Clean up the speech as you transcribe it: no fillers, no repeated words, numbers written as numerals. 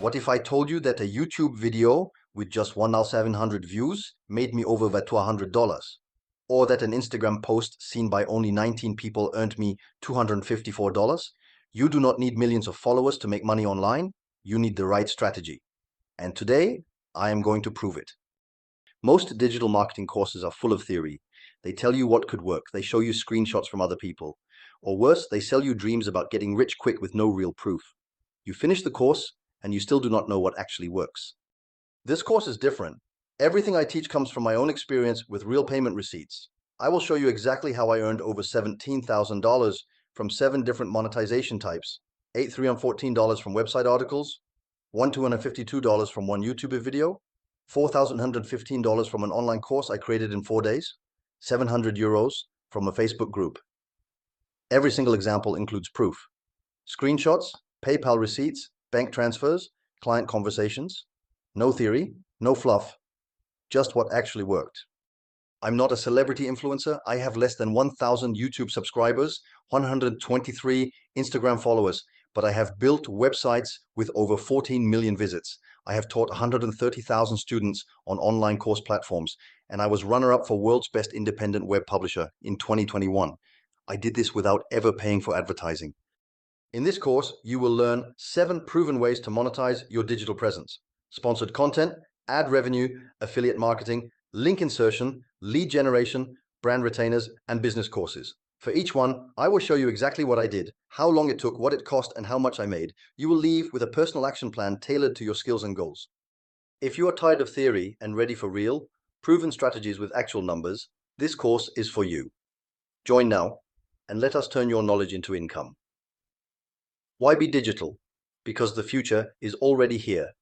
What if I told you that a YouTube video with just 1,700 views made me over $100? Or that an Instagram post seen by only 19 people earned me $254? You do not need millions of followers to make money online. You need the right strategy. And today, I am going to prove it. Most digital marketing courses are full of theory. They tell you what could work. They show you screenshots from other people. Or worse, they sell you dreams about getting rich quick with no real proof. You finish the course, and you still do not know what actually works. This course is different. Everything I teach comes from my own experience with real payment receipts. I will show you exactly how I earned over $17,000 from 7 different monetization types, $8 $314 from website articles, $1,252 from one YouTube video, $4,115 from an online course I created in 4 days, €700 from a Facebook group. Every single example includes proof. Screenshots, PayPal receipts, bank transfers, client conversations. No theory, no fluff, just what actually worked. I'm not a celebrity influencer. I have less than 1,000 YouTube subscribers, 123 Instagram followers, but I have built websites with over 14 million visits. I have taught 130,000 students on online course platforms, and I was runner-up for World's Best Independent Web Publisher in 2021. I did this without ever paying for advertising. In this course, you will learn 7 proven ways to monetize your digital presence: sponsored content, ad revenue, affiliate marketing, link insertion, lead generation, brand retainers, and business courses. For each one, I will show you exactly what I did, how long it took, what it cost, and how much I made. You will leave with a personal action plan tailored to your skills and goals. If you are tired of theory and ready for real, proven strategies with actual numbers, this course is for you. Join now, and let us turn your knowledge into income. YB.Digital, because the future is already here.